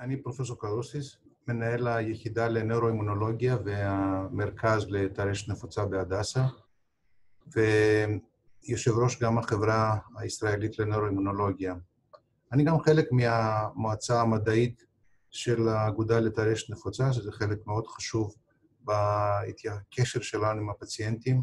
אני פרופסור קרוסיס, מנהל היחידה לנוירואימונולוגיה והמרכז לטרשת נפוצה בהדסה, ויושב ראש גם החברה הישראלית לנוירואימונולוגיה. אני גם חלק מהמועצה המדעית של האגודה לטרשת נפוצה, שזה חלק מאוד חשוב בקשר שלנו עם הפציינטים,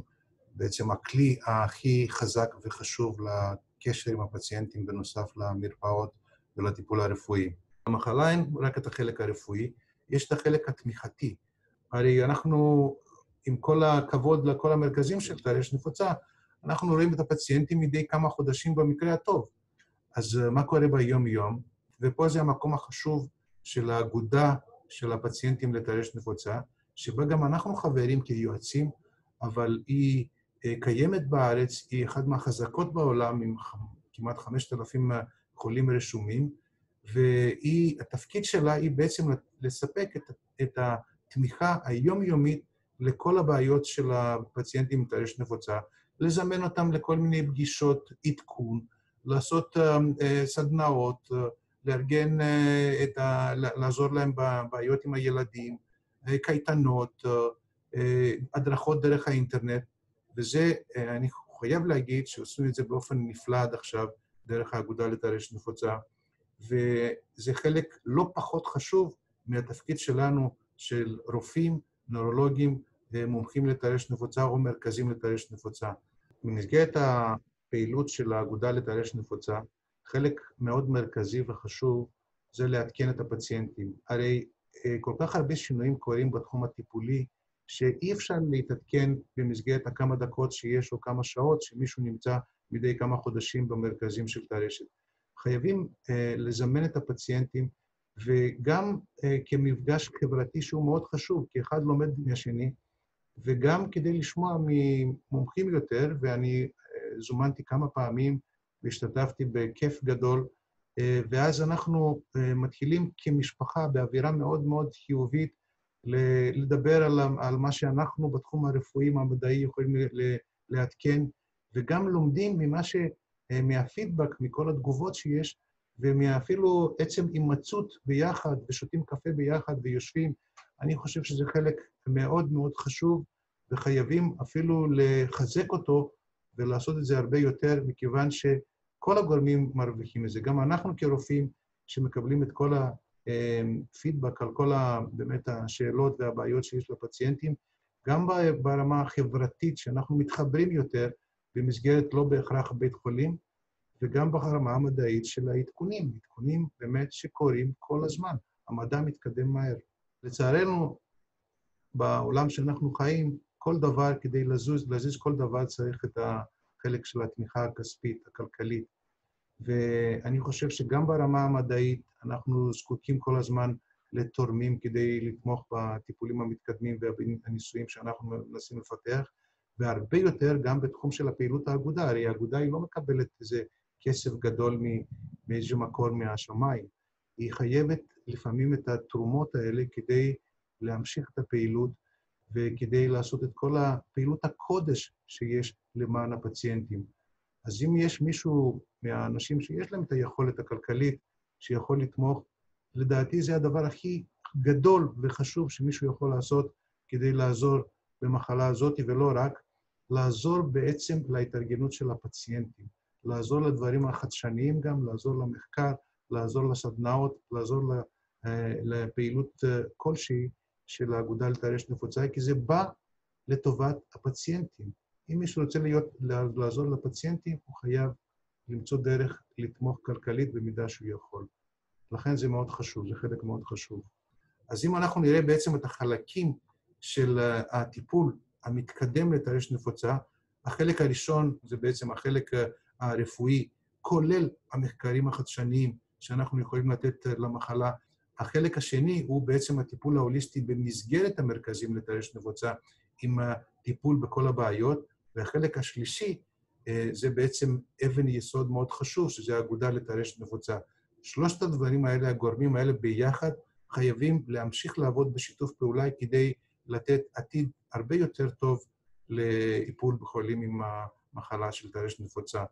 בעצם הכלי הכי חזק וחשוב לקשר עם הפציינטים בנוסף למרפאות ולטיפול הרפואי. המחלה אין רק את החלק הרפואי, יש את החלק התמיכתי. הרי אנחנו, עם כל הכבוד לכל המרכזים של טרשת נפוצה, אנחנו רואים את הפציינטים מדי כמה חודשים במקרה הטוב. אז מה קורה ביום-יום? ופה זה המקום החשוב של האגודה של הפציינטים לטרשת נפוצה, שבה גם אנחנו חברים כיועצים, אבל היא קיימת בארץ, היא אחת מהחזקות בעולם, עם כמעט 5,000 חולים רשומים, והתפקיד שלה היא בעצם לספק את התמיכה היומיומית לכל הבעיות של הפציינטים עם טרשת נפוצה, לזמן אותם לכל מיני פגישות עדכון, לעשות סדנאות, לארגן לעזור להם בבעיות עם הילדים, קייטנות, הדרכות דרך האינטרנט, וזה, אני חייב להגיד שעושים את זה באופן נפלא עד עכשיו, דרך האגודה לטרשת נפוצה, וזה חלק לא פחות חשוב מהתפקיד שלנו של רופאים, נוירולוגים, מומחים לטרשת נפוצה או מרכזים לטרשת נפוצה. במסגרת הפעילות של האגודה לטרשת נפוצה, חלק מאוד מרכזי וחשוב זה לעדכן את הפציינטים. הרי כל כך הרבה שינויים קורים בתחום הטיפולי, שאי אפשר להתעדכן במסגרת הכמה דקות שיש או כמה שעות שמישהו נמצא מדי כמה חודשים במרכזים של טרשת. חייבים לזמן את הפציינטים, וגם כמפגש חברתי שהוא מאוד חשוב, כי אחד לומד מהשני, וגם כדי לשמוע ממומחים יותר, ואני זומנתי כמה פעמים והשתתפתי בכיף גדול, ואז אנחנו מתחילים כמשפחה באווירה מאוד מאוד חיובית, לדבר על מה שאנחנו בתחום הרפואי המדעי יכולים לעדכן, וגם לומדים מהפידבק, מכל התגובות שיש, ומאפילו עצם הימצאות ביחד, ושותים קפה ביחד ויושבים. אני חושב שזה חלק מאוד מאוד חשוב, וחייבים אפילו לחזק אותו, ולעשות את זה הרבה יותר, מכיוון שכל הגורמים מרוויחים את זה. גם אנחנו כרופאים, שמקבלים את כל הפידבק על כל באמת השאלות והבעיות שיש לפציינטים, גם ברמה החברתית, שאנחנו מתחברים יותר, במסגרת לא בהכרח בית חולים, וגם ברמה המדעית של העדכונים, עדכונים באמת שקורים כל הזמן. המדע מתקדם מהר. לצערנו, בעולם שאנחנו חיים, כל דבר, כדי להזיז כל דבר, צריך את החלק של התמיכה הכספית, הכלכלית. ואני חושב שגם ברמה המדעית, אנחנו זקוקים כל הזמן לתורמים כדי לתמוך בטיפולים המתקדמים והניסויים שאנחנו מנסים לפתח, והרבה יותר גם בתחום של הפעילות האגודה. הרי האגודה היא לא מקבלת איזה כסף גדול מאיזשהו מקור מהשמיים. היא חייבת לפעמים את התרומות האלה כדי להמשיך את הפעילות, וכדי לעשות את כל הפעילות הקודש שיש למען הפציינטים. אז אם יש מישהו מהאנשים שיש להם את היכולת הכלכלית, שיכול לתמוך, לדעתי זה הדבר הכי גדול וחשוב שמישהו יכול לעשות כדי לעזור במחלה הזאת, ולא רק, לעזור בעצם להתארגנות של הפציינטים, לעזור לדברים החדשניים גם, לעזור למחקר, לעזור לסדנאות, לעזור לפעילות כלשהי של האגודה לטרשת נפוצה, כי זה בא לטובת הפציינטים. אם מישהו רוצה לעזור לפציינטים, הוא חייב למצוא דרך לתמוך כלכלית במידה שהוא יכול. לכן זה מאוד חשוב, זה חלק מאוד חשוב. אז אם אנחנו נראה בעצם את החלקים של הטיפול המתקדם לטרשת נפוצה, החלק הראשון זה בעצם החלק הרפואי, כולל המחקרים החדשניים שאנחנו יכולים לתת למחלה. החלק השני הוא בעצם הטיפול ההוליסטי במסגרת המרכזים לטרשת נפוצה, עם הטיפול בכל הבעיות, והחלק השלישי זה בעצם אבן יסוד מאוד חשוב, שזה האגודה לטרשת נפוצה. שלושת הדברים האלה, הגורמים האלה ביחד, חייבים להמשיך לעבוד בשיתוף פעולה כדי לתת עתיד הרבה יותר טוב לטיפול בחולים עם המחלה של טרשת נפוצה.